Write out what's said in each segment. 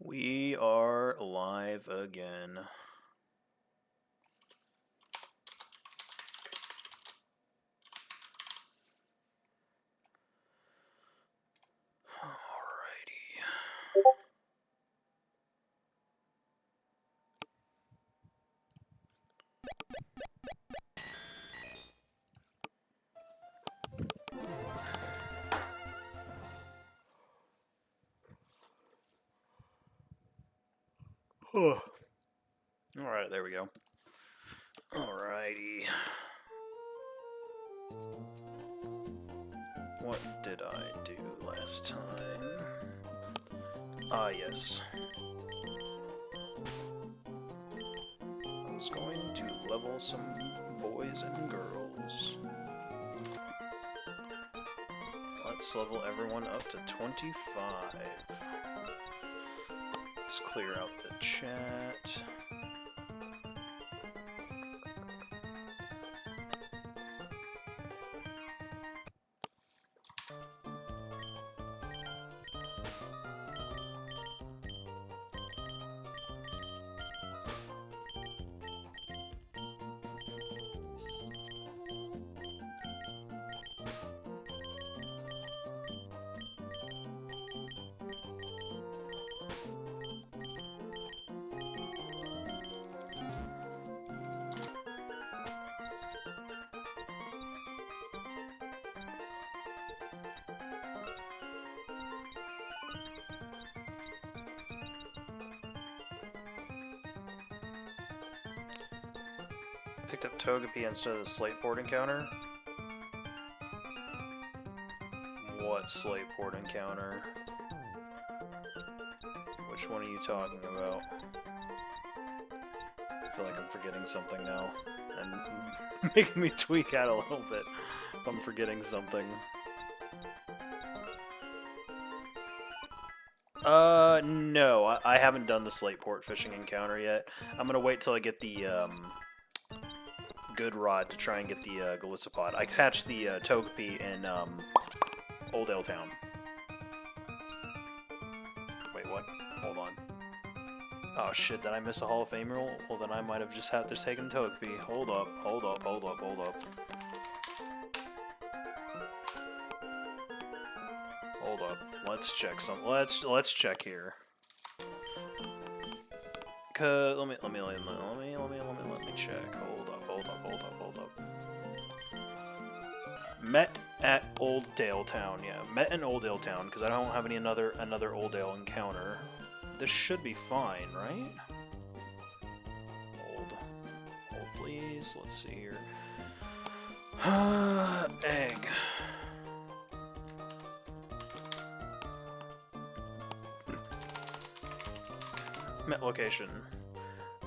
We are live again. Alrighty. Alright, there we go. Alrighty. What did I do last time? Ah, yes. I was going to level some boys and girls. Let's level everyone up to 25. Let's clear out the chat. Picked up Togepi instead of the Slateport encounter. What Slateport encounter? Which one are you talking about? I feel like I'm forgetting something now, and making me tweak out a little bit if I'm forgetting something. No, I haven't done the Slateport fishing encounter yet. I'm gonna wait till I get the, good rod to try and get the Golisopod. I catch the Togepi in Oldale Town. Wait, what? Hold on. Oh shit, did I miss a Hall of Fame rule? Well, then I might have just had to take Togepi. Hold up, hold up, hold up, hold up. Hold up. Let's check some. Let's check here. Cause let me check. Hold up. Met at Oldale Town. Yeah, met in Oldale Town because I don't have any another Oldale encounter. This should be fine, right? Hold, please. Let's see here. Egg. Met location.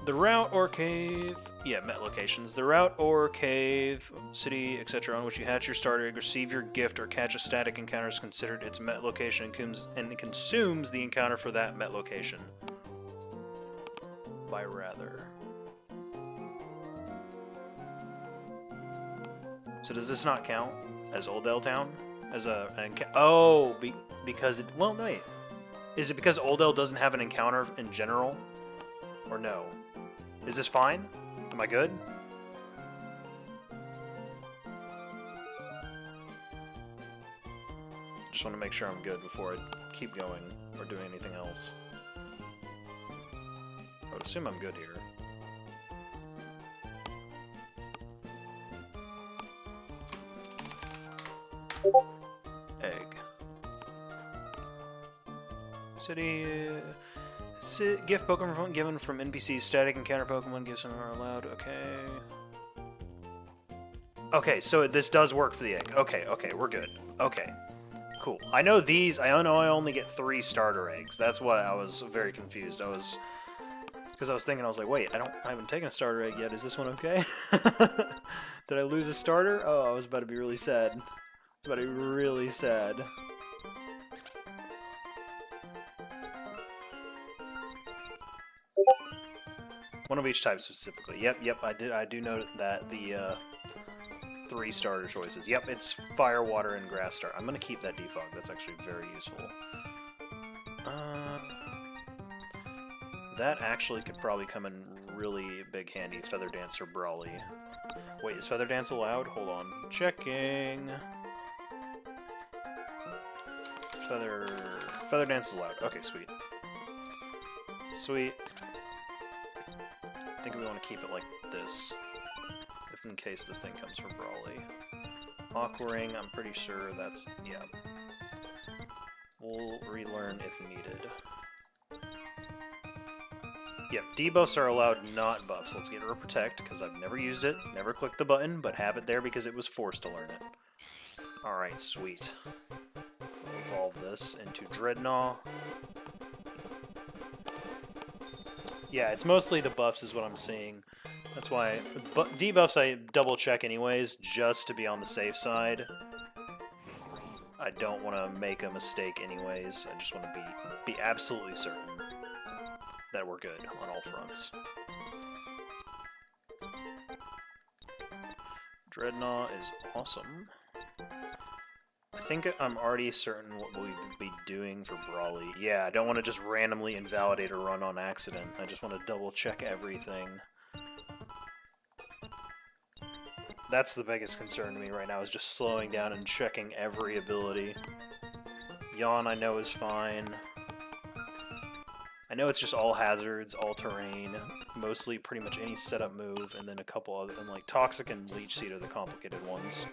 The route or cave... Yeah, met locations. The route or cave, city, etc. on which you hatch your starter egg, receive your gift, or catch a static encounter is considered its met location and consumes the encounter for that met location. By rather. So does this not count as Oldale Town? As because it... Well, no, wait. Is it because Oldale doesn't have an encounter in general? Or no? Is this fine? Am I good? Just want to make sure I'm good before I keep going or doing anything else. I would assume I'm good here. Egg. City... gift Pokemon given from NPCs. Static encounter Pokemon gifts are allowed. Okay. Okay, so this does work for the egg. Okay, we're good. Okay. Cool. I know these... I know I only get 3 starter eggs. That's why I was very confused. Because I was thinking, I was like, wait, I haven't taken a starter egg yet. Is this one okay? Did I lose a starter? Oh, I was about to be really sad. One of each type specifically. Yep, I do know that the 3 starter choices. Yep, it's fire, water, and grass start. I'm gonna keep that defog. That's actually very useful. that actually could probably come in really big handy. Feather Dance or Brawly. Wait, is Feather Dance allowed? Hold on. Checking. Feather Dance is allowed. Okay, sweet. Sweet. I think we want to keep it like this, if in case this thing comes from Brawly. Aquaring, I'm pretty sure that's, yeah. We'll relearn if needed. Yep, debuffs are allowed, not buffs. Let's get rid of Protect, because I've never used it, never clicked the button, but have it there because it was forced to learn it. Alright, sweet. We'll evolve this into Dreadnought. Yeah, it's mostly the buffs is what I'm seeing. That's why debuffs I double check anyways, just to be on the safe side. I don't want to make a mistake anyways. I just want to be absolutely certain that we're good on all fronts. Dreadnought is awesome. I think I'm already certain what we'll be doing for Brawly. Yeah, I don't want to just randomly invalidate a run on accident. I just want to double check everything. That's the biggest concern to me right now, is just slowing down and checking every ability. Yawn I know is fine. I know it's just all hazards, all terrain, mostly pretty much any setup move, and then a couple other, and like Toxic and Leech Seed are the complicated ones.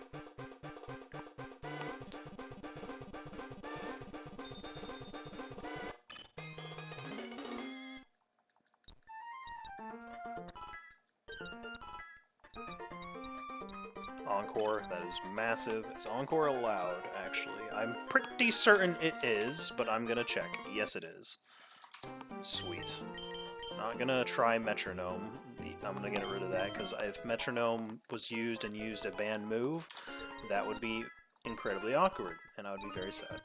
Encore, that is massive. Is Encore allowed, actually? I'm pretty certain it is, but I'm gonna check. Yes, it is. Sweet. Not gonna try Metronome. I'm gonna get rid of that, because if Metronome was used and used a banned move, that would be incredibly awkward, and I would be very sad.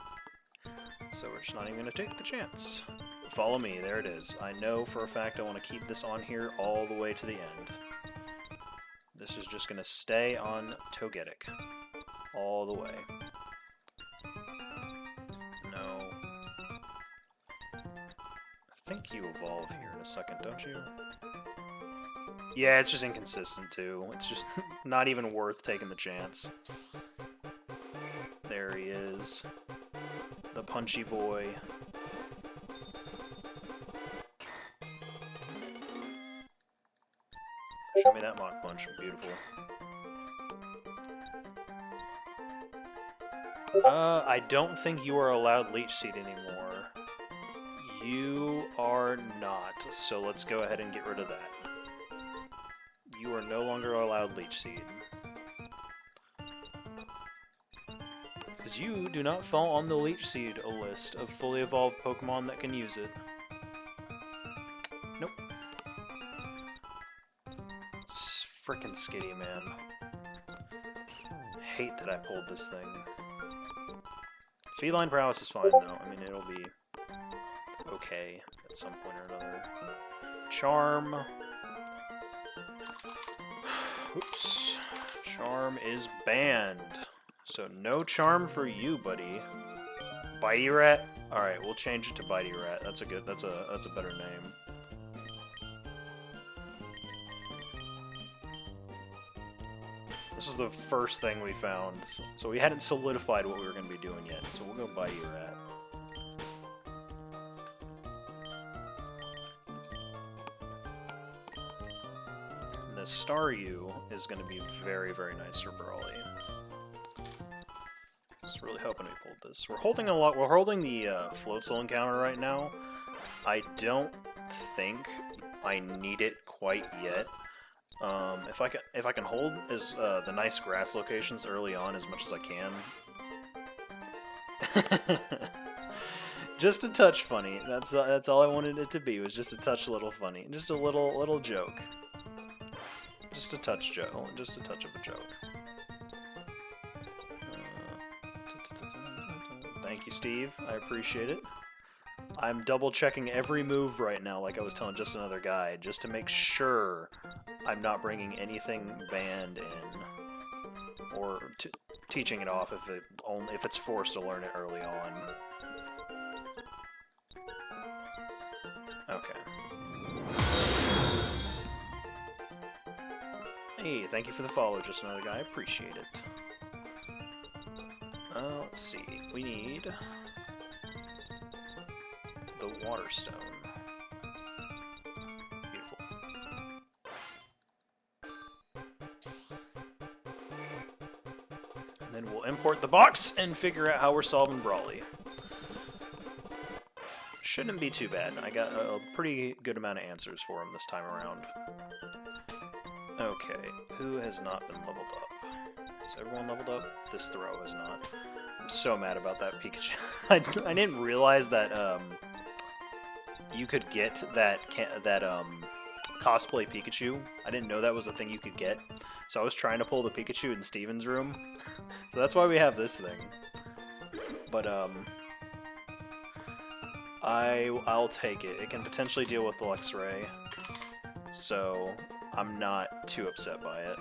So we're just not even gonna take the chance. Follow me, there it is. I know for a fact I want to keep this on here all the way to the end. This is just gonna stay on Togetic. All the way. No. I think you evolve here in a second, don't you? Yeah, it's just inconsistent too. It's just not even worth taking the chance. There he is. The punchy boy. Show me that Mach Punch. Beautiful. I don't think you are allowed Leech Seed anymore. You are not, so let's go ahead and get rid of that. You are no longer allowed Leech Seed. Because you do not fall on the Leech Seed list of fully evolved Pokemon that can use it. Nope. It's frickin' Skitty, man. Hate that I pulled this thing. Feline Prowess is fine, though. I mean, it'll be okay at some point or another. Charm. Oops. Charm is banned. So no Charm for you, buddy. Bitey Rat? Alright, we'll change it to Bitey Rat. That's a good, that's a better name. This is the first thing we found, so we hadn't solidified what we were going to be doing yet, so we'll go Bitey Rat. And the Staryu is going to be very, very nice for Brawly. Just really hoping we pulled this. We're holding a lot. We're holding the Floatzel encounter right now. I don't think I need it quite yet. If I can hold the nice grass locations early on as much as I can. Just a touch funny. That's all I wanted it to be. Was just a touch little funny. Just a little joke. Just a touch joke. Just a touch of a joke. Thank you, Steve. I appreciate it. I'm double checking every move right now, like I was telling just another guy, just to make sure I'm not bringing anything banned in, or teaching it off if it's forced to learn it early on. Okay. Hey, thank you for the follow, just another guy. Appreciate it. Let's see. We need the water stone. Beautiful. And then we'll import the box and figure out how we're solving Brawly. Shouldn't be too bad. I got a pretty good amount of answers for him this time around. Okay, who has not been leveled up? Is everyone leveled up? This throw has not. I'm so mad about that Pikachu. I didn't realize that you could get that cosplay Pikachu. I didn't know that was a thing you could get. So I was trying to pull the Pikachu in Steven's room. So that's why we have this thing. But I'll take it. It can potentially deal with the Luxray. So I'm not too upset by it.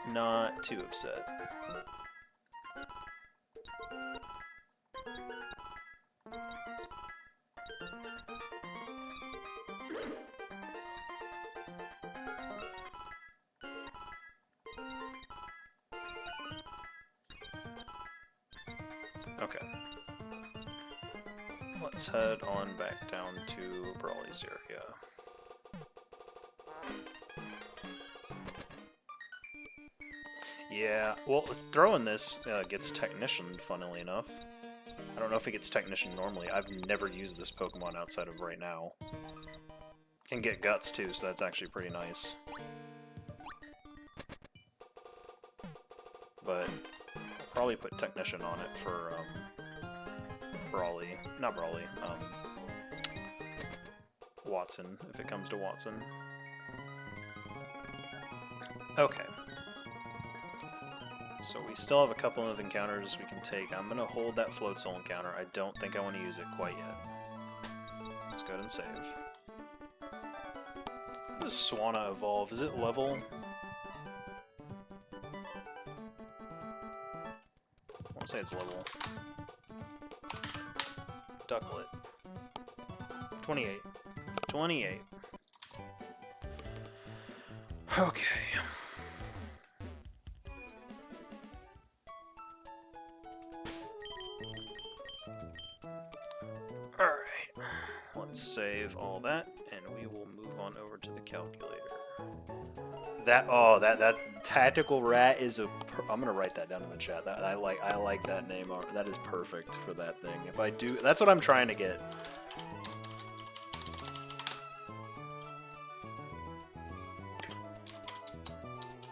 Not too upset. Okay. Let's head on back down to Brawly's area. Yeah, well, throwing this gets Technician, funnily enough. I don't know if it gets Technician normally. I've never used this Pokemon outside of right now. Can get Guts, too, so that's actually pretty nice. But I'll probably put Technician on it for Brawly. Not Brawly, Watson, if it comes to Watson. Okay. So we still have a couple of encounters we can take. I'm going to hold that Float Soul encounter. I don't think I want to use it quite yet. Let's go ahead and save. How does Swanna evolve? Is it level? I won't say it's level. Ducklet. 28. 28. Okay. Alright. Let's save all that, and we will move on over to the calculator. That tactical rat is I'm gonna write that down in the chat. I like that name. That is perfect for that thing. If I do, that's what I'm trying to get.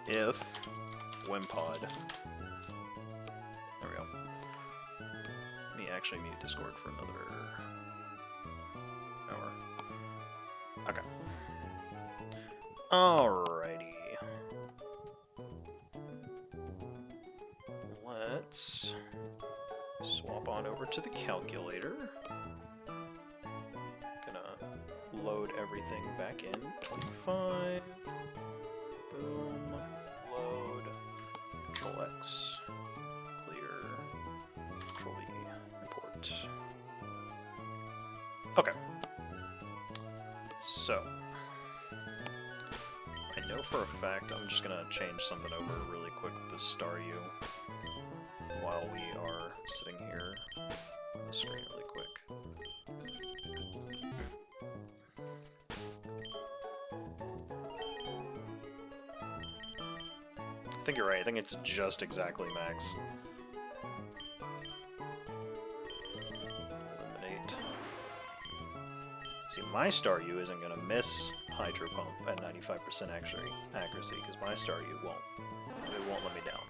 If Wimpod. There we go. Let me actually mute Discord for another hour. Okay. Alrighty. Let's swap on over to the calculator. Gonna load everything back in. 25. Boom. Load. Control X. Clear. Control E. Import. Okay. So. I know for a fact I'm just gonna change something over really quick with this Staryu while we are sitting here on the screen really quick. I think you're right. I think it's just exactly max. Eliminate. See, my Staryu isn't going to miss Hydro Pump at 95% accuracy, because my Staryu won't. It won't let me down.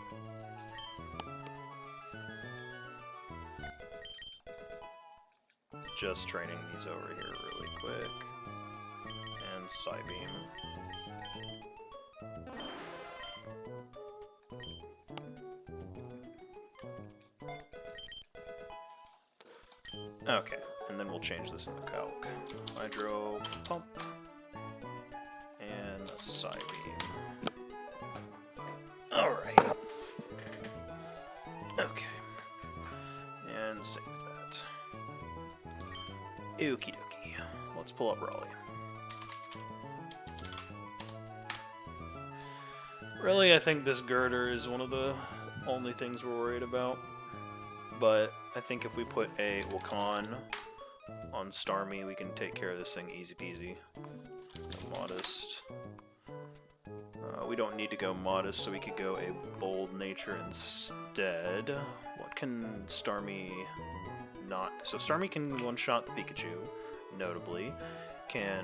Just training these over here really quick. And Psybeam. Okay, and then we'll change this in the calc. Hydro Pump and Psybeam. Alright. Okay. And save that. Okie dokie. Let's pull up Raleigh. Really, I think this girder is one of the only things we're worried about. But I think if we put a Wakan on Starmie, we can take care of this thing easy peasy. Modest. We don't need to go modest, so we could go a bold nature instead. What can Starmie not? So Starmie can one-shot the Pikachu, notably. Can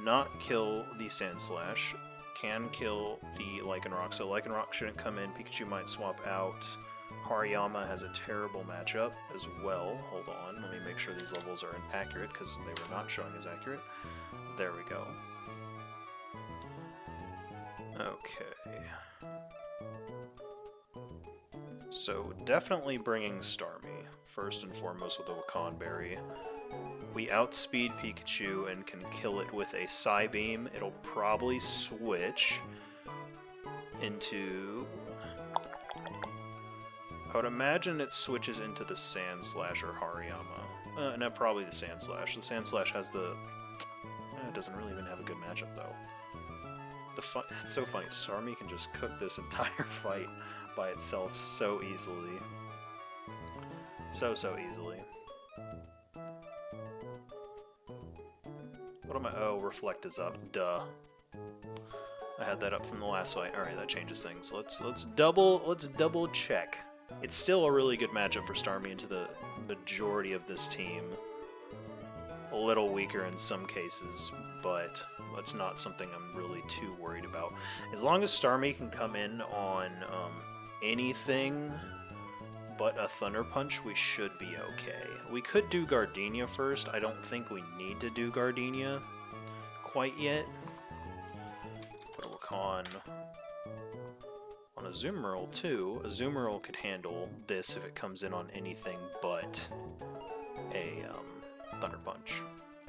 not kill the Sandslash. Can kill the Lycanroc, so Lycanroc shouldn't come in. Pikachu might swap out. Hariyama has a terrible matchup as well. Hold on, let me make sure these levels are accurate, because they were not showing as accurate. There we go. Okay. So, definitely bringing Starmie, first and foremost with the Wakan Berry. We outspeed Pikachu and can kill it with a Psybeam. It'll probably switch into... I would imagine it switches into the Sandslash or Hariyama. No, probably the Sandslash. The Sandslash has the... it doesn't really even have a good matchup, though. It's so funny. Starmie can just cook this entire fight by itself so easily. So easily. What am I? Oh, Reflect is up. Duh. I had that up from the last fight. All right, that changes things. Let's double check. It's still a really good matchup for Starmie into the majority of this team. A little weaker in some cases, but that's not something I'm really too worried about. As long as Starmie can come in on anything but a Thunder Punch, we should be okay. We could do Gardenia first. I don't think we need to do Gardenia quite yet. Put a Wakan on a Azumarill too. Azumarill could handle this if it comes in on anything but a Thunder Punch.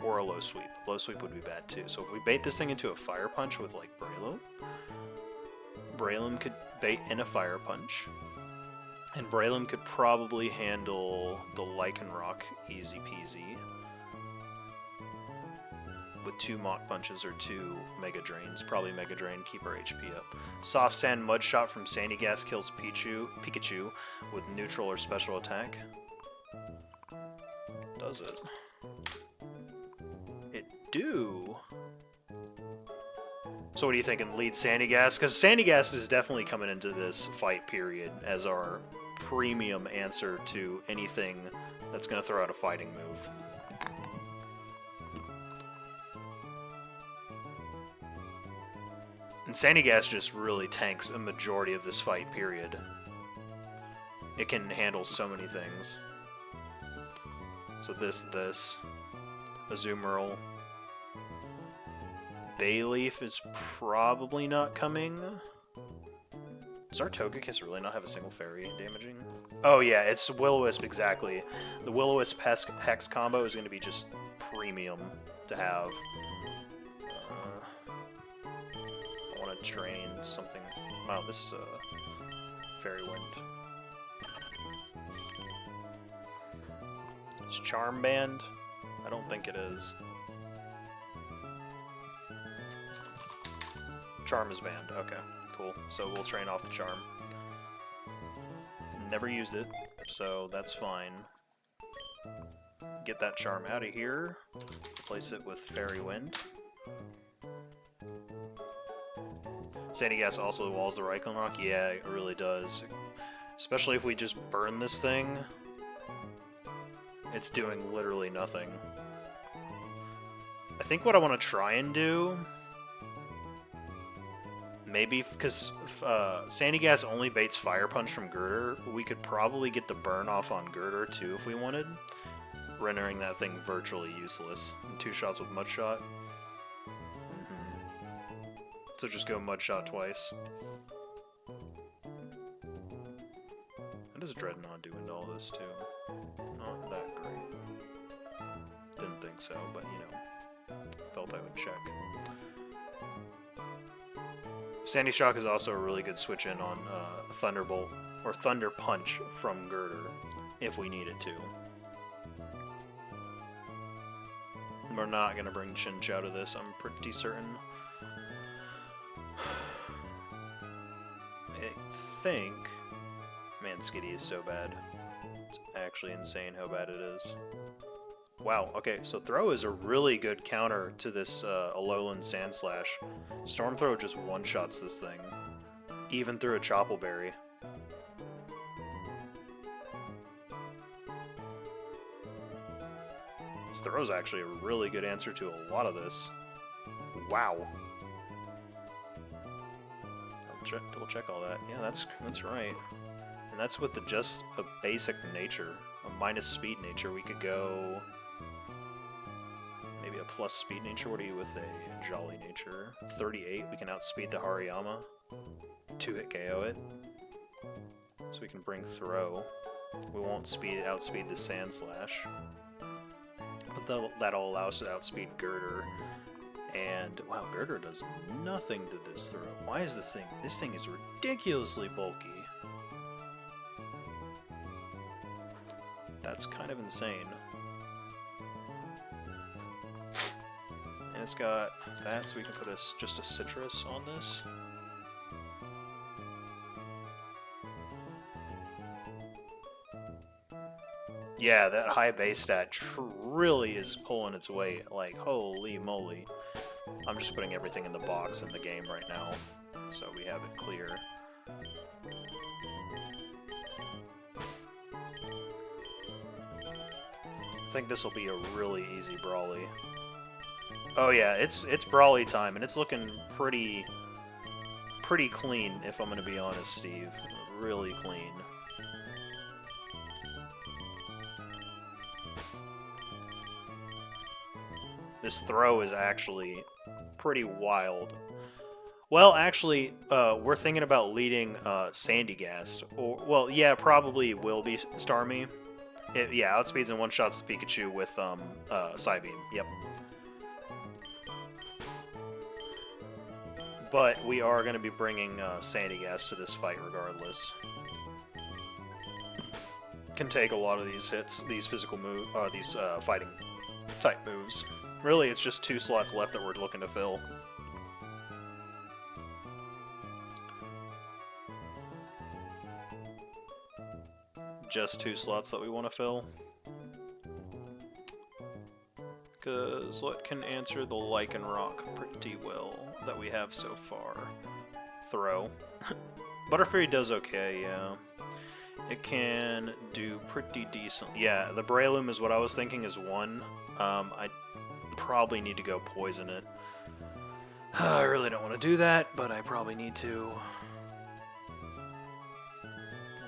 Or a Low Sweep. Low Sweep would be bad too. So if we bait this thing into a Fire Punch with like Breloom, Breloom could bait in a Fire Punch. And Breloom could probably handle the Lycanroc easy peasy. With 2 Mach Punches or 2 Mega Drains. Probably Mega Drain, keep our HP up. Soft Sand Mud Shot from Sandygast kills Pikachu with neutral or special attack. Does it? It do. So what are you thinking? Lead Sandygast? Because Sandygast is definitely coming into this fight period as our premium answer to anything that's going to throw out a fighting move. And Sandygast just really tanks a majority of this fight period. It can handle so many things. So this, Azumarill. Bayleaf is probably not coming. Does our Togekiss really not have a single fairy damaging? Oh yeah, it's Will-O-Wisp, exactly. The Will-O-Wisp Hex combo is going to be just premium to have. I want to train something. Wow, this Fairy Wind. Is Charm Band? I don't think it is. Charm is banned. Okay, cool. So we'll train off the Charm. Never used it, so that's fine. Get that Charm out of here. Replace it with Fairy Wind. Sandygast also walls the Lycanroc. Yeah, it really does. Especially if we just burn this thing. It's doing literally nothing. I think what I want to try and do... Maybe, because Sandygast only baits Fire Punch from Girder, we could probably get the burn off on Girder too if we wanted, rendering that thing virtually useless. And 2 shots with Mud Shot. So just go Mud Shot twice. How does Dreadnought do into all this too? Not that great. Didn't think so, but you know, felt I would check. Sandy Shock is also a really good switch in on Thunderbolt or Thunder Punch from Girder if we needed to. We're not going to bring Chinchou to this, I'm pretty certain. think... Man, Skitty is so bad. It's actually insane how bad it is. Wow, okay, so Throw is a really good counter to this Alolan Sandslash. Storm Throw just one-shots this thing, even through a Choppleberry. This Throw is actually a really good answer to a lot of this. Wow. Double check all that. Yeah, that's right. And that's with just a basic nature, a minus speed nature. We could go maybe a plus speed nature. What are you with a Jolly nature? 38. We can outspeed the Hariyama. 2-hit KO it. So we can bring Throw. We won't outspeed the Sandslash. But that'll allow us to outspeed Girder. And, wow, Girder does nothing to this Throw. Why is this thing? This thing is ridiculously bulky. That's kind of insane. And it's got that, so we can put just a Citrus on this. Yeah, that high base stat really is pulling its weight. Like, holy moly. I'm just putting everything in the box in the game right now, so we have it clear. I think this will be a really easy Brawly. Oh yeah, it's Brawly time, and it's looking pretty clean, if I'm gonna be honest, Steve. Really clean. This Throw is actually pretty wild. Well, actually, we're thinking about leading Sandygast. Or, well, yeah, probably will be Starmie. Yeah, outspeeds and one-shots the Pikachu with Psybeam. Yep. But we are going to be bringing Sandygast to this fight regardless. Can take a lot of these hits, these physical moves, these fighting type moves. Really, it's just 2 slots left that we're looking to fill. Just 2 slots that we want to fill. Because what can answer the Lycanroc pretty well that we have so far? Throw. Butterfree does okay, yeah. It can do pretty decent. Yeah, the Breloom is what I was thinking is 1. I probably need to go poison it. I really don't want to do that, but I probably need to.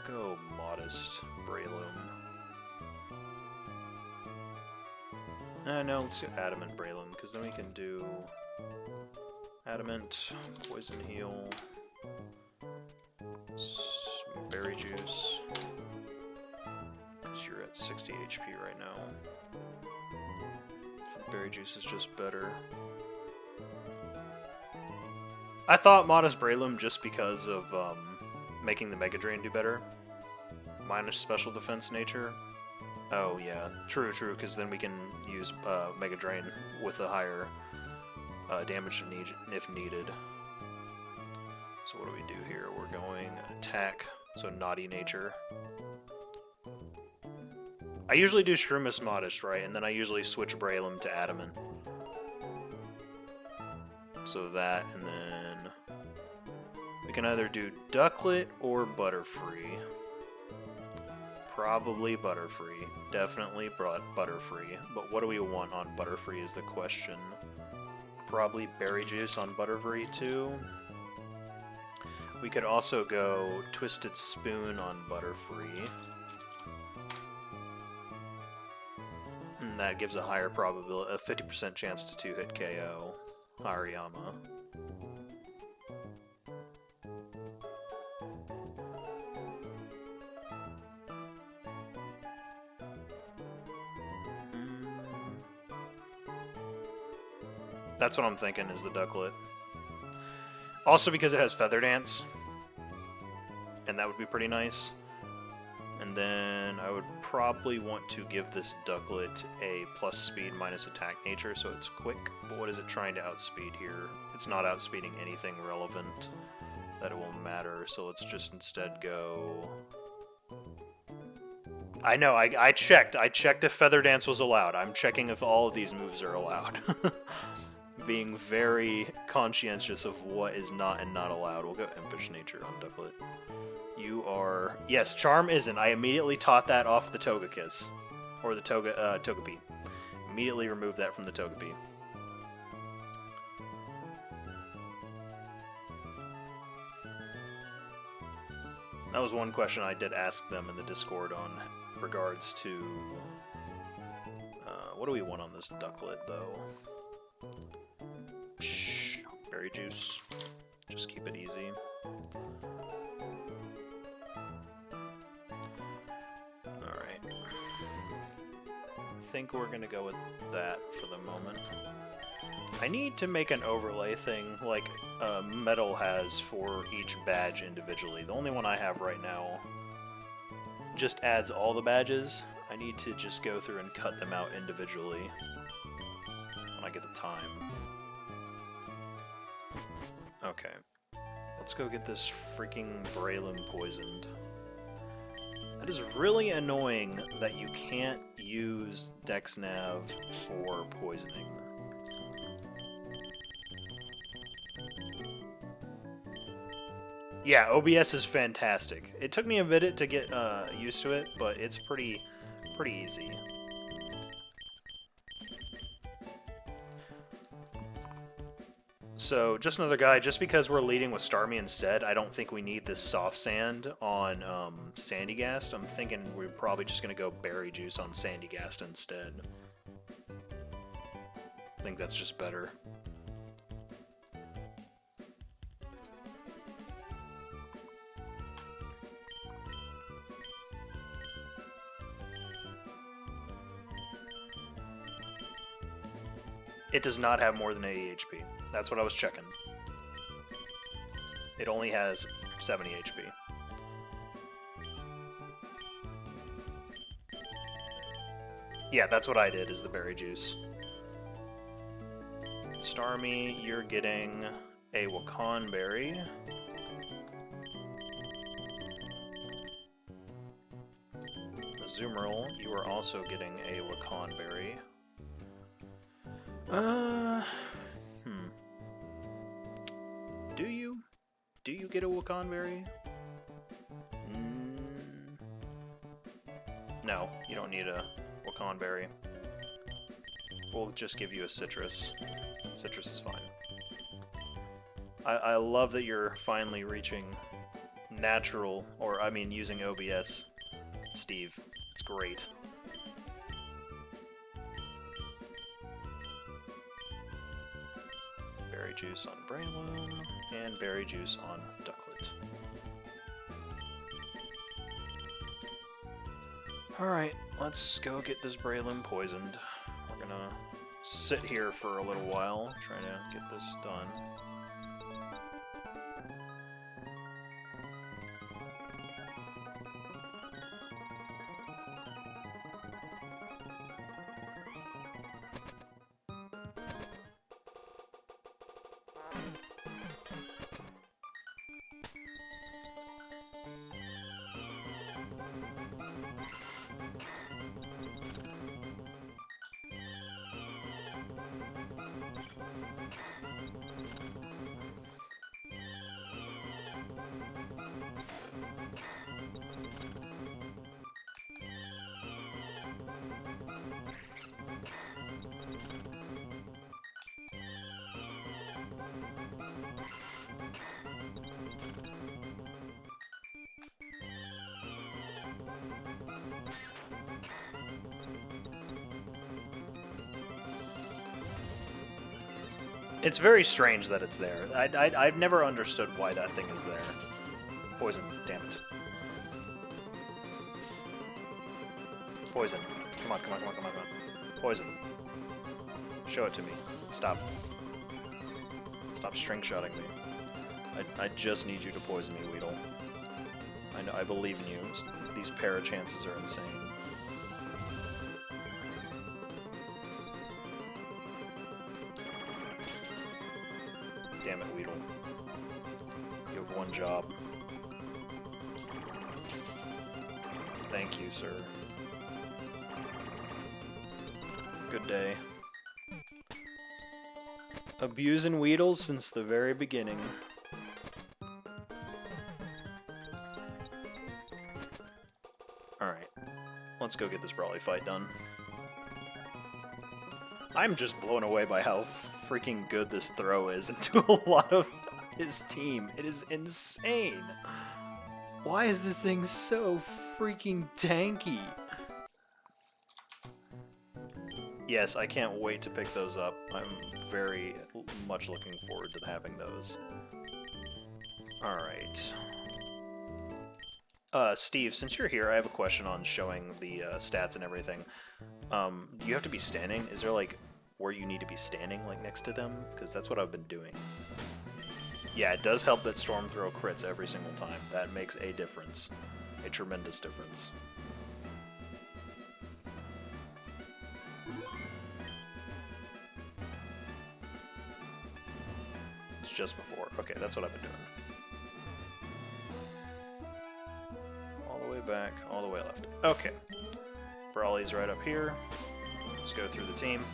Go Modest Breloom. No, let's do Adamant Breloom, because then we can do Adamant, Poison Heal, Berry Juice, because you're at 60 HP right now. Berry Juice is just better. I thought Modest Breloom just because of making the Mega Drain do better. Minus special defense nature. Oh yeah, true, because then we can use Mega Drain with a higher damage if needed. So what do we do here? We're going attack, so naughty nature. I usually do Shroomish Modest, right? And then I usually switch Breloom to Adamant. So that, and then we can either do Ducklet or Butterfree. Probably Butterfree. Definitely Butterfree. But what do we want on Butterfree is the question. Probably Berry Juice on Butterfree too. We could also go Twisted Spoon on Butterfree. And that gives a higher probability, a 50% chance to 2-hit KO Hariyama. That's what I'm thinking is the Ducklet. Also because it has Feather Dance, and that would be pretty nice. And then I would probably want to give this Ducklet a plus speed minus attack nature, so it's quick. But what is it trying to outspeed here? It's not outspeeding anything relevant that it will matter, so let's just instead go... I know, I checked. I checked if Feather Dance was allowed. I'm checking if all of these moves are allowed. Being very conscientious of what is not and not allowed. We'll go Impish Nature on Ducklet. You are... Yes, Charm isn't. I immediately taught that off the Togekiss. Or the Togepi. Immediately removed that from the Togepi. That was one question I did ask them in the Discord on regards to... what do we want on this Ducklet, though? Berry Juice. Just keep it easy. Alright. I think we're gonna go with that for the moment. I need to make an overlay thing like Metal has for each badge individually. The only one I have right now just adds all the badges. I need to just go through and cut them out individually when I get the time. Okay. Let's go get this freaking Breloom poisoned. That is really annoying that you can't use DexNav for poisoning. Yeah, OBS is fantastic. It took me a minute to get used to it, but it's pretty easy. So, just another guy, just because we're leading with Starmie instead, I don't think we need this Soft Sand on Sandygast. I'm thinking we're probably just going to go Berry Juice on Sandygast instead. I think that's just better. It does not have more than 80 HP. That's what I was checking. It only has 70 HP. Yeah, that's what I did, is the Berry Juice. Starmie, you're getting a Wakan Berry. Azumarill, you are also getting a Wakan Berry. Do you get a Wakan Berry? No, you don't need a Wakan Berry. We'll just give you a Citrus. Citrus is fine. I love that you're finally reaching natural, or I mean using OBS, Steve. It's great. Berry Juice on Breloom, and Berry Juice on Ducklet. Alright, let's go get this Breloom poisoned. We're gonna sit here for a little while, trying to get this done. It's very strange that it's there. I've never understood why that thing is there. Poison, damn it. Poison. Come on, come on, come on, come on, come on. Poison. Show it to me. Stop. Stop string-shotting me. I just need you to poison me, Weedle. I believe in you. These para chances are insane. Damn it, Weedle. You have one job. Thank you, sir. Good day. Abusing Weedles since the very beginning. Alright. Let's go get this Brawly fight done. I'm just blown away by how freaking good this throw is into a lot of his team. It is insane. Why is this thing so freaking tanky? Yes, I can't wait to pick those up. I'm very much looking forward to having those. Alright. Steve, since you're here, I have a question on showing the stats and everything. Do you have to be standing? Is there, like, where you need to be standing, like, next to them? Because that's what I've been doing. Yeah, it does help that Storm Throw crits every single time. That makes a difference. A tremendous difference. It's just before. Okay, that's what I've been doing. All the way back, all the way left. Okay. Brawly's right up here. Let's go through the team.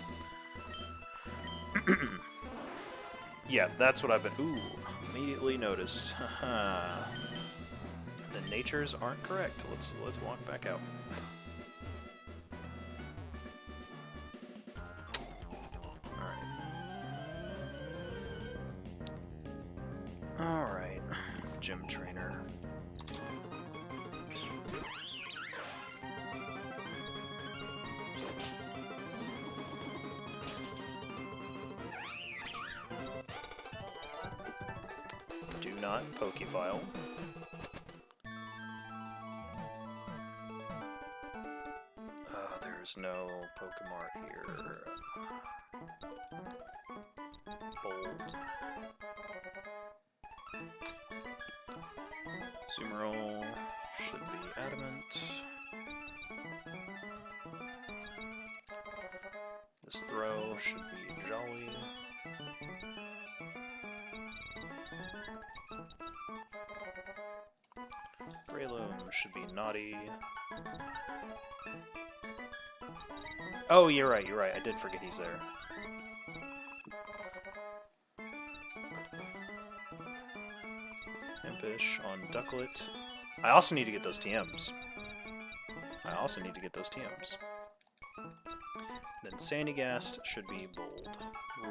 Yeah, that's what I've been... Ooh, immediately noticed. Haha. The natures aren't correct. Let's walk back out. Alright. Gym trainer. Do not Pokefile. There's no Pokemart here. Bold. Sumeral should be Adamant. This throw should be Jolly. Breloom should be Naughty. Oh, you're right, you're right. I did forget he's there. Impish on Ducklet. I also need to get those TMs. Then Sandygast should be Bold.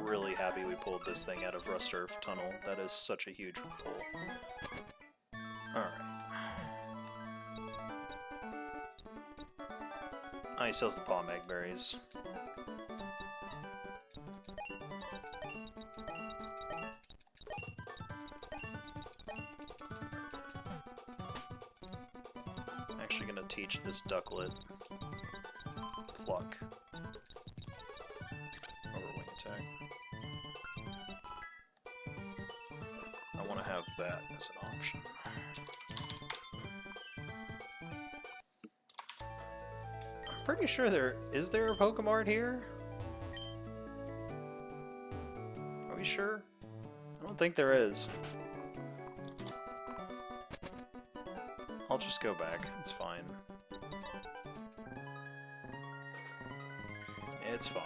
Really happy we pulled this thing out of Rust Earth Tunnel. That is such a huge pull. Alright. Oh, he sells the Paw Mag Berries. Actually gonna teach this Ducklet Pluck. Overwing attack. I want to have that as an option. I'm pretty sure is there a Pokemart here? Are we sure? I don't think there is. I'll just go back. It's fine. It's fine.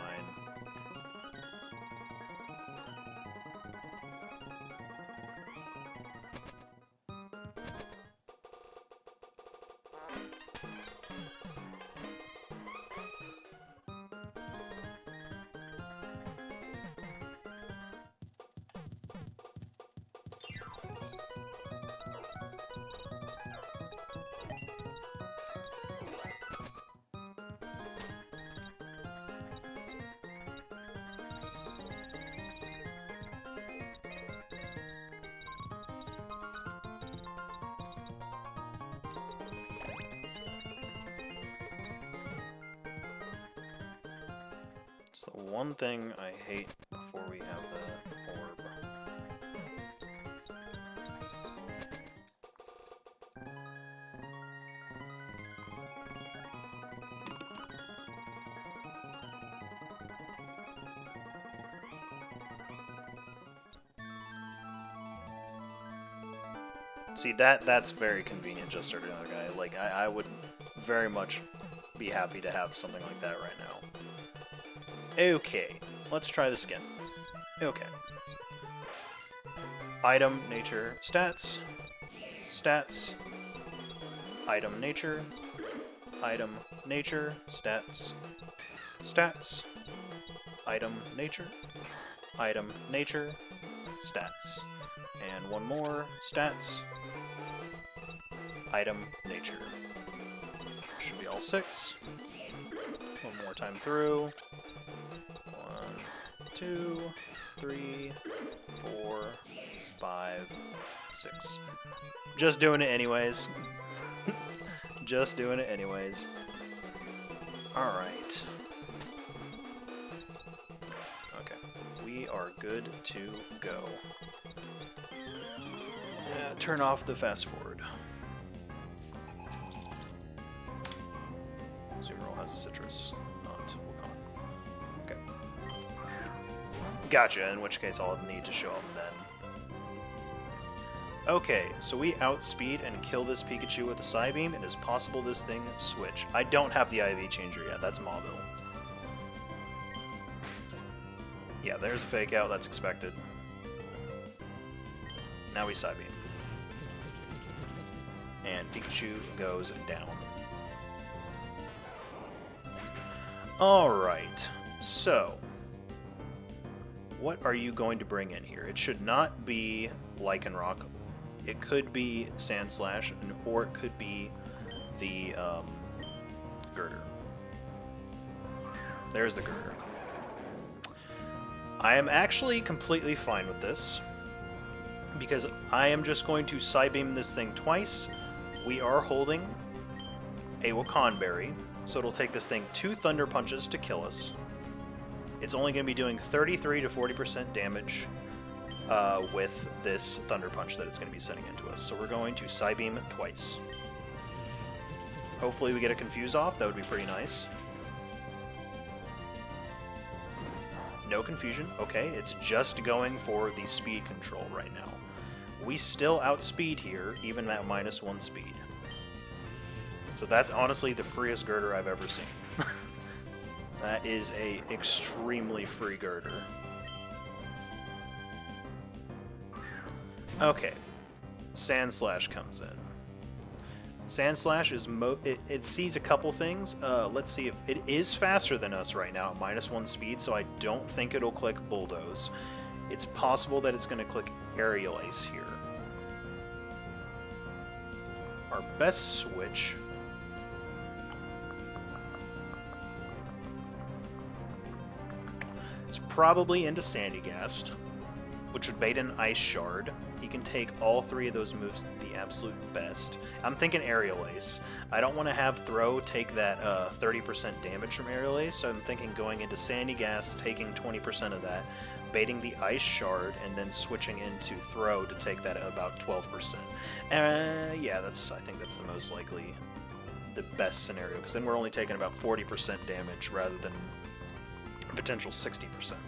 It's the one thing I hate before we have the orb. See, that's very convenient just for another guy. Like, I would very much be happy to have something like that right now. Okay, let's try this again. Okay. Item, nature, stats. Stats. Item, nature. Item, nature, stats. Stats. Item, nature. Item, nature, stats. And one more, stats. Item, nature. Should be all 6. One more time through. 1, 2, 3, 4, 5, 6. Just doing it anyways. Just doing it anyways. Alright. Okay. We are good to go. Turn off the fast forward. Zoomerol has a citrus, not Wakan. Okay. Gotcha, in which case I'll need to show him then. Okay, so we outspeed and kill this Pikachu with a Psybeam, and it's possible this thing switch. I don't have the IV changer yet, that's Mauville. Yeah, there's a fake out, that's expected. Now we Psybeam. And Pikachu goes down. Alright, so what are you going to bring in here? It should not be Lycanroc. It could be Sandslash, or it could be the Girder. There's the Girder. I am actually completely fine with this, because I am just going to Psybeam this thing twice. We are holding a Wakan Berry, so it'll take this thing 2 Thunder Punches to kill us. It's only going to be doing 33 to 40% damage with this Thunder Punch that it's going to be sending into us. So we're going to Psybeam twice. Hopefully we get a Confuse off, that would be pretty nice. No confusion. Okay, it's just going for the speed control right now. We still outspeed here, even at -1 speed. So that's honestly the freest Girder I've ever seen. That is a extremely free Girder. Okay, Sandslash comes in. Sandslash is it sees a couple things. Let's see if it is faster than us right now at -1 speed, so I don't think it'll click Bulldoze. It's possible that it's going to click Aerial Ace here. Our best switch is probably into Sandygast, which would bait an Ice Shard. He can take all 3 of those moves the absolute best. I'm thinking Aerial Ace. I don't want to have Throw take that 30% damage from Aerial Ace, so I'm thinking going into Sandygast, taking 20% of that, baiting the Ice Shard, and then switching into Throw to take that at about 12%. Yeah, I think that's the most likely, the best scenario, because then we're only taking about 40% damage rather than a potential 60%.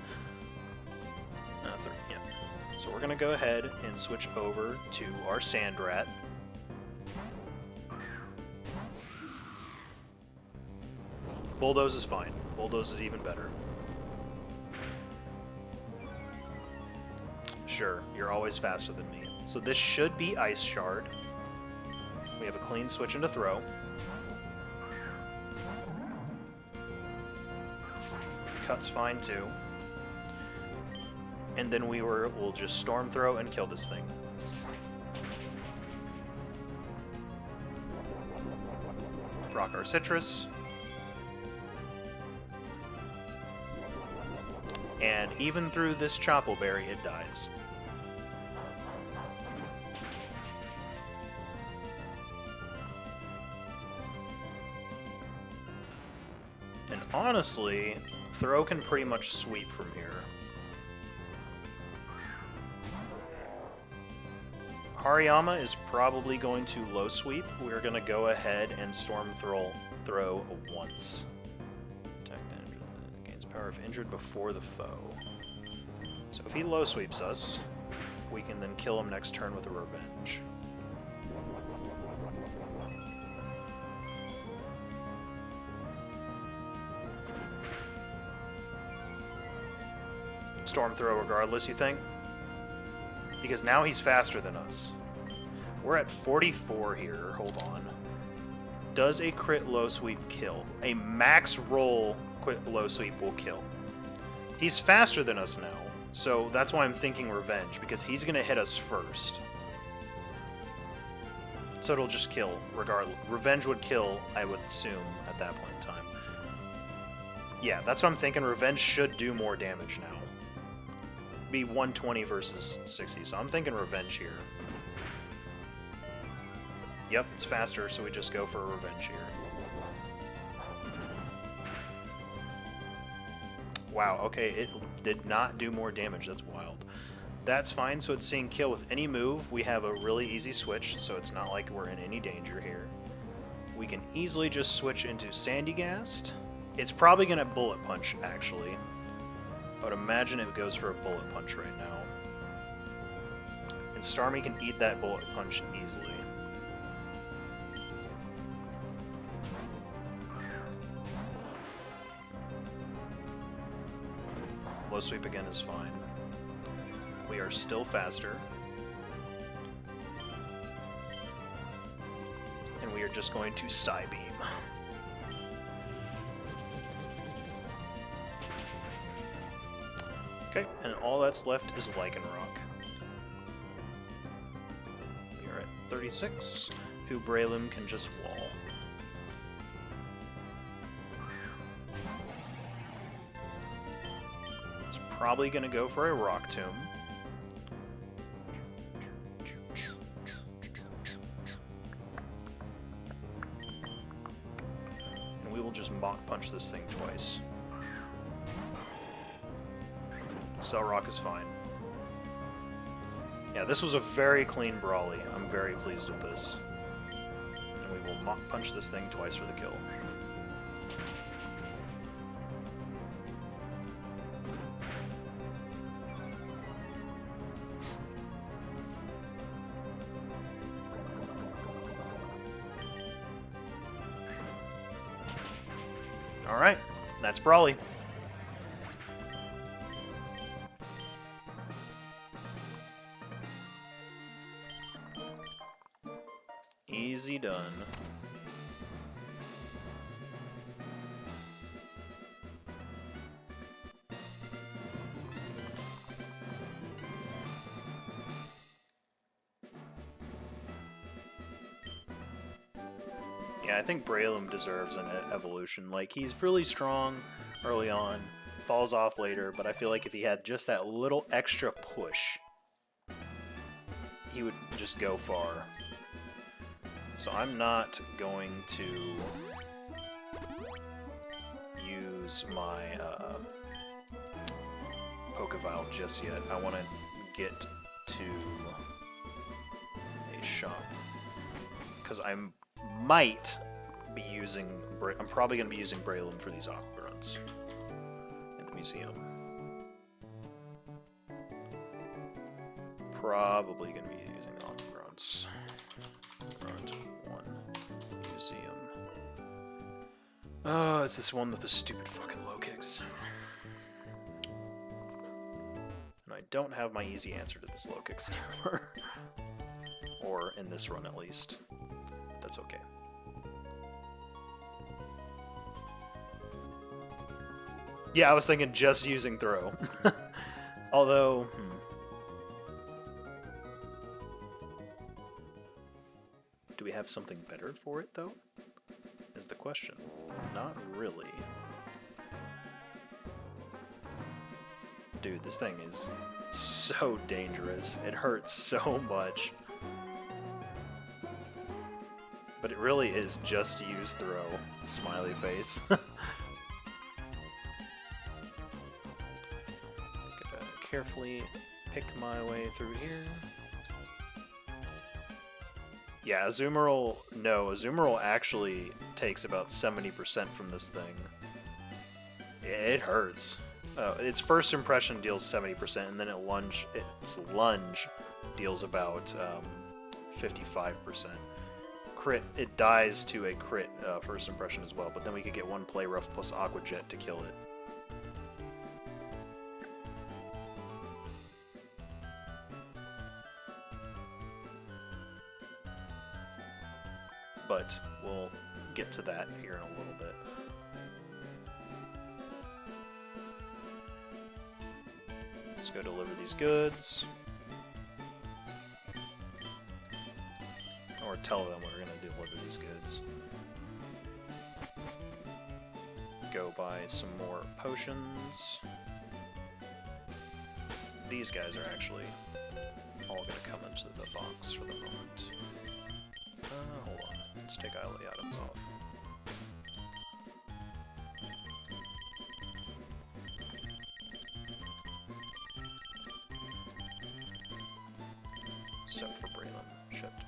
Yeah. So we're going to go ahead and switch over to our Sandrat. Bulldoze is fine. Bulldoze is even better. Sure, you're always faster than me. So this should be Ice Shard. We have a clean switch into Throw. Cut's fine too. And then we'll just Storm Throw and kill this thing. Rock our Citrus. And even through this Chople Berry, it dies. And honestly, Throw can pretty much sweep from here. Hariyama is probably going to low sweep. We're going to go ahead and Storm Throw once. Gains power if injured before the foe. So if he low sweeps us, we can then kill him next turn with a Revenge. Storm Throw regardless, you think? Because now he's faster than us. We're at 44 here. Hold on. Does a crit low sweep kill? A max roll crit low sweep will kill. He's faster than us now, so that's why I'm thinking Revenge, because he's going to hit us first. So it'll just kill, regardless. Revenge would kill, I would assume, at that point in time. Yeah, that's what I'm thinking. Revenge should do more damage now. Be 120 versus 60, so I'm thinking Revenge here. Yep, it's faster, so we just go for a Revenge here. Wow, okay, it did not do more damage. That's wild. That's fine, so it's seeing kill with any move. We have a really easy switch, so it's not like we're in any danger here. We can easily just switch into Sandygast. It's probably going to Bullet Punch, actually. I would imagine it goes for a Bullet Punch right now. And Starmie can eat that Bullet Punch easily. Low Sweep again is fine. We are still faster. And we are just going to Psybeam. Okay, and all that's left is Lycanroc. We are at 36, who Breloom can just wall. He's probably going to go for a Rock Tomb. And we will just Mach Punch this thing twice. Cellrock is fine. Yeah, this was a very clean Brawly. I'm very pleased with this. And we will Mach Punch this thing twice for the kill. Alright, that's Brawly. Easy done. Yeah, I think Breloom deserves an evolution. Like, he's really strong early on, falls off later, but I feel like if he had just that little extra push, he would just go far. So I'm not going to use my Pokeball just yet. I want to get to a shop. Because I might be using... I'm probably going to be using Breloom for these Aqua Grunts in the museum. Probably going to be using Aqua Grunts. Grunt 1 Museum. Oh, it's this one with the stupid fucking low kicks. And I don't have my easy answer to this low kicks anymore. Or in this run at least. That's okay. Yeah, I was thinking just using throw. Although... Do we have something better for it, though? Is the question. Not really. Dude, this thing is so dangerous. It hurts so much. But it really is just use throw. Smiley face. Gotta carefully pick my way through here. Yeah, Azumarill... No, Azumarill actually takes about 70% from this thing. It hurts. Its first impression deals 70%, and then its lunge deals about 55%. Crit, it dies to a crit first impression as well, but then we could get one Play Rough plus Aqua Jet to kill it. but we'll get to that here in a little bit. Let's go deliver these goods. Or tell them we're going to deliver these goods. Go buy some more potions. These guys are actually all going to come into the box for the moment. Hold on. Let's take all the items off. Except for Braylon. Shipped.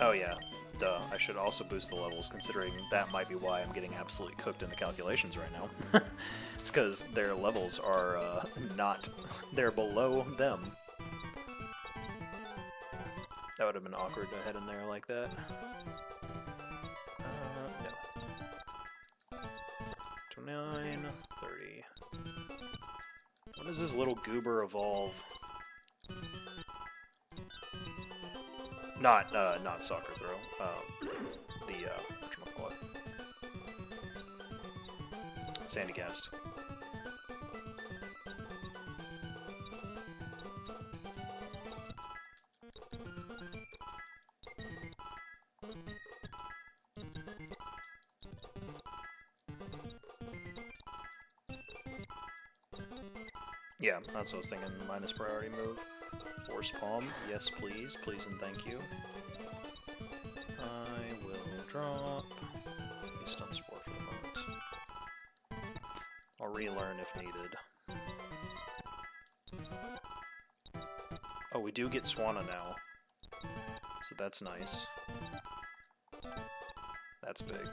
Oh yeah, duh. I should also boost the levels, considering that might be why I'm getting absolutely cooked in the calculations right now. It's because their levels are not... they're below them. That would have been awkward to head in there like that. No. 29, 30. What does this little goober evolve? Not soccer throw. Whatchamacallit? Sandygast. Yeah, that's what I was thinking. Minus priority move. Force Palm. Yes, please. Please and thank you. I will drop a Stun Spore for the moment. I'll relearn if needed. Oh, we do get Swanna now. So that's nice. That's big.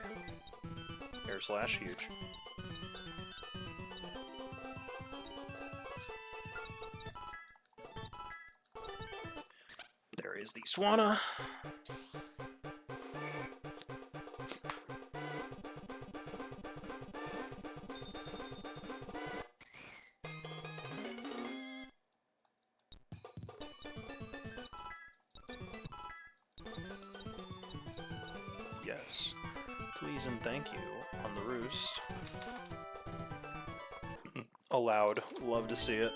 Air Slash, huge. There is the Swanna. Yes. Please and thank you on the roost. Allowed. Love to see it.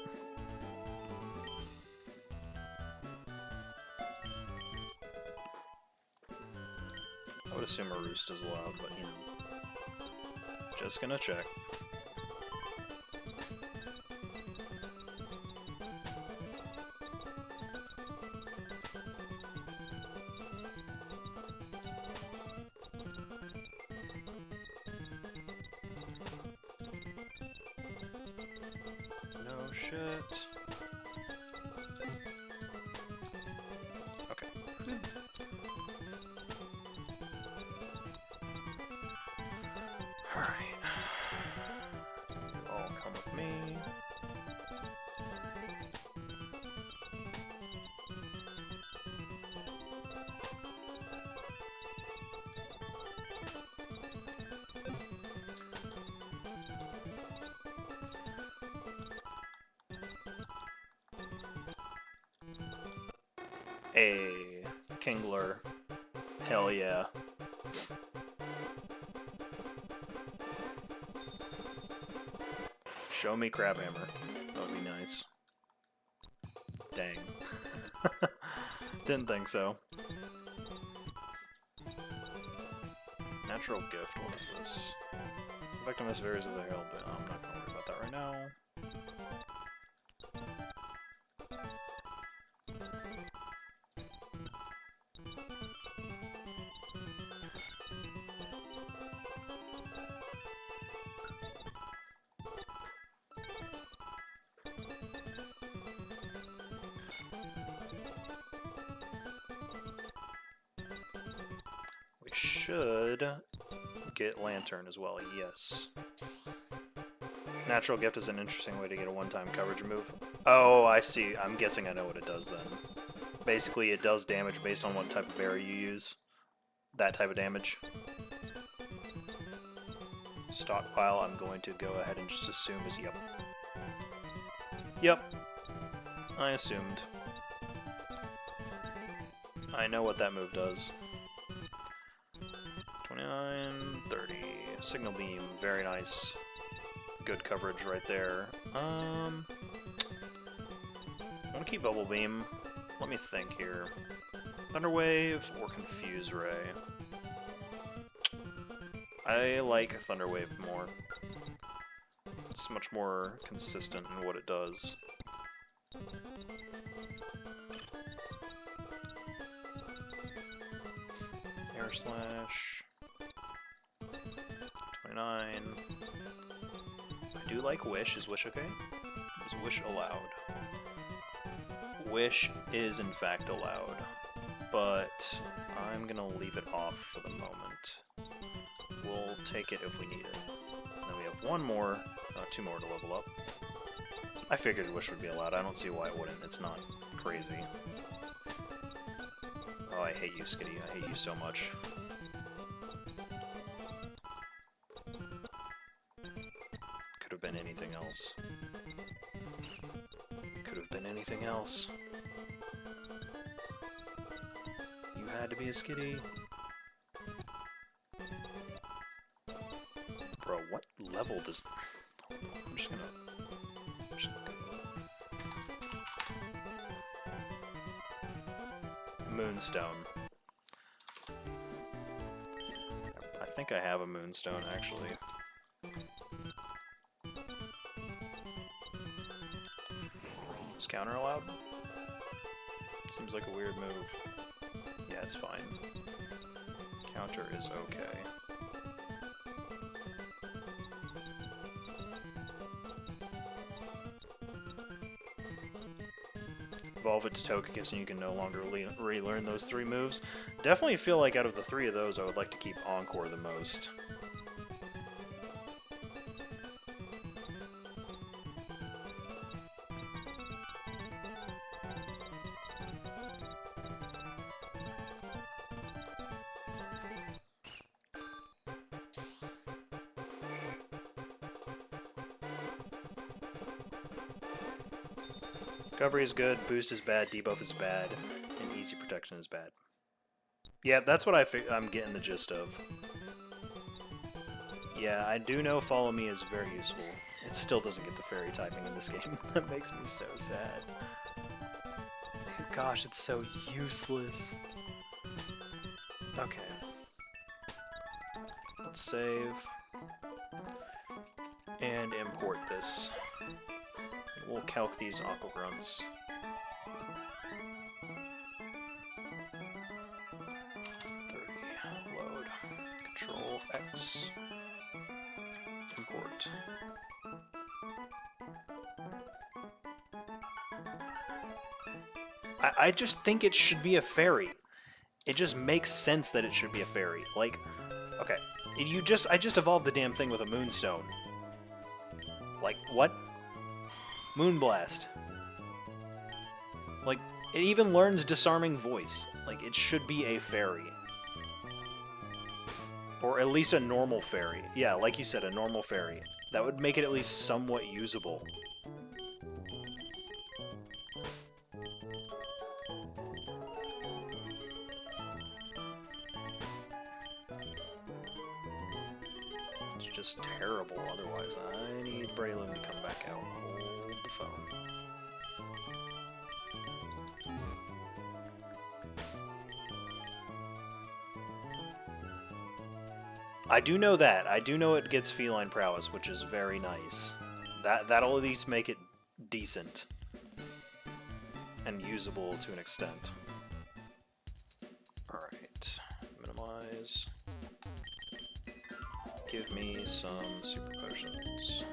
I would assume a roost is allowed, but you know. Just gonna check. No shit. Okay. Alright. You all come with me. A Kingler. Hell yeah. Show me Crabhammer. That would be nice. Dang. Didn't think so. Natural Gift, what is this? Effectiveness varies with the Herald, but I'm not gonna worry about that right now. We should get Lantern as well, yes. Natural Gift is an interesting way to get a one-time coverage move. Oh, I see. I'm guessing I know what it does then. Basically, it does damage based on what type of berry you use. That type of damage. Stockpile, I'm going to go ahead and just assume is yep. Yep. I assumed. I know what that move does. 29, 30. Signal beam, very nice. Good coverage right there. I'm gonna keep bubble beam. Let me think here. Thunderwave or Confuse Ray? I like Thunderwave more. It's much more consistent in what it does. Air Slash. 29. I do like Wish. Is Wish okay? Is Wish allowed? Wish is in fact allowed, but I'm gonna leave it off for the moment. We'll take it if we need it. And then we have one more, two more to level up. I figured Wish would be allowed. I don't see why it wouldn't. It's not crazy. Oh, I hate you, Skitty. I hate you so much. Could have been anything else. Could have been anything else. You had to be a Skitty. Bro, what level does... I'm just gonna Moonstone. I think I have a Moonstone, actually. Is counter allowed? Seems like a weird move. Yeah, it's fine. Counter is okay. Evolve it to Togekiss and you can no longer relearn those 3 moves. Definitely feel like out of the 3 of those, I would like to keep Encore the most. Recovery is good, boost is bad, debuff is bad, and easy protection is bad. Yeah, that's what I'm getting the gist of. Yeah, I do know Follow Me is very useful. It still doesn't get the fairy typing in this game. That makes me so sad. Gosh, it's so useless. Okay. Let's save. And import this. We'll calc these Aqua Grunts. Load. Control X. Import. I just think it should be a fairy. It just makes sense that it should be a fairy. Like, okay, I just evolved the damn thing with a Moonstone. Like, what? Moonblast. Like, it even learns Disarming Voice. Like, it should be a fairy. Or at least a normal fairy. Yeah, like you said, a normal fairy. That would make it at least somewhat usable. It's just terrible otherwise. I need Braylon to come back out. Hold the phone. I do know that. I do know it gets feline prowess, which is very nice. That'll at least make it decent. And usable to an extent. Alright. Minimize. Give me some super potions.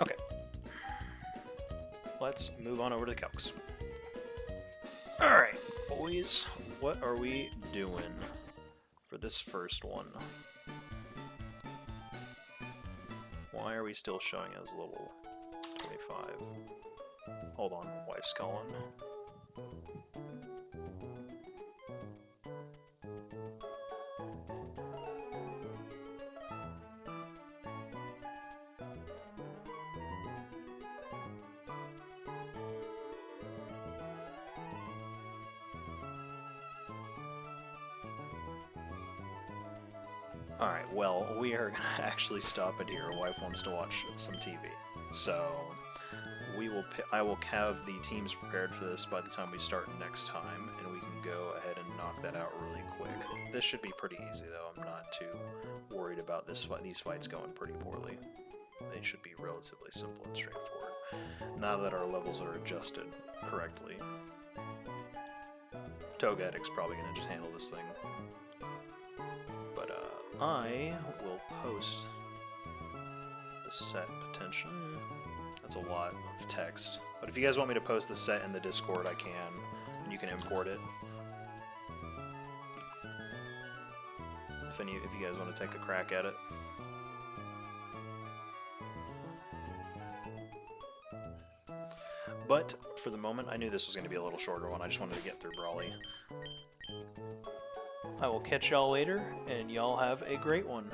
Okay. Let's move on over to the calcs. Alright, boys. What are we doing for this first one? Why are we still showing as level 25? Hold on, wife's calling. Alright, well, we are going to actually stop it here. Wife wants to watch some TV. So, I will have the teams prepared for this by the time we start next time, and we can go ahead and knock that out really quick. This should be pretty easy, though. I'm not too worried about these fights going pretty poorly. They should be relatively simple and straightforward, now that our levels are adjusted correctly. Togadic's probably going to just handle this thing. But, I will post the set potential. That's a lot of text. But if you guys want me to post the set in the Discord, I can, and you can import it. If you guys want to take a crack at it. But, for the moment, I knew this was going to be a little shorter one. I just wanted to get through Brawly. I will catch y'all later, and y'all have a great one.